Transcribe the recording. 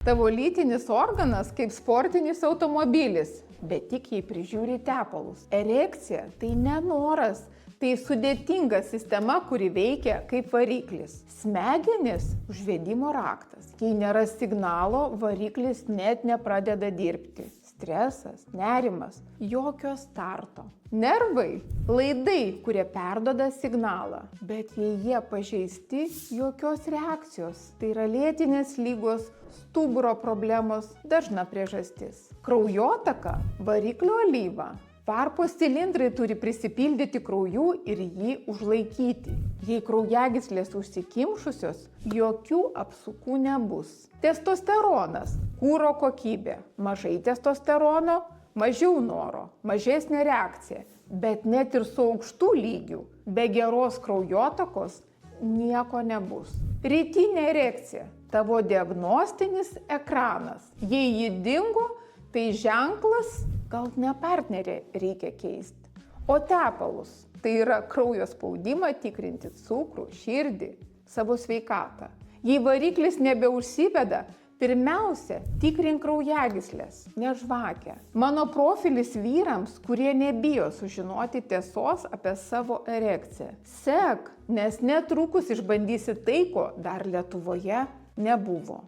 Tavo lytinis organas kaip sportinis automobilis, bet tik jei prižiūri tepalus. Erekcija tai nenoras, tai sudėtinga sistema, kuri veikia kaip variklis. Smegenys – užvedimo raktas. Jei nėra signalo, variklis net nepradeda dirbti. Stresas, nerimas, jokio starto. Nervai – laidai, kurie perduoda signalą, bet jei jie pažeisti, jokios reakcijos. Tai yra lėtinės ligos, stuburo problemos, dažna priežastis. Kraujotaka – variklio alyva. Varpos cilindrai turi prisipildyti krauju ir jį užlaikyti. Jei kraujagyslės užsikimšusios, jokių apsukų nebus. Testosteronas – kūro kokybė. Mažai testosterono – mažiau noro, mažesnė reakcija. Bet net ir su aukštų lygių, be geros kraujotakos, nieko nebus. Rytinė erekcija – tavo diagnostinis ekranas. Jei ji dingo, tai ženklas, gal ne partnerį reikia keisti, o tepalus. Tai yra kraujo spaudimą tikrinti, cukrų, širdį, savo sveikatą. Jei variklis nebeužsiveda, pirmiausia, tikrink kraujagyslės, ne žvakę. Mano profilis vyrams, kurie nebijo sužinoti tiesos apie savo erekciją. Sek, nes netrukus išbandysi tai, ko dar Lietuvoje nebuvo.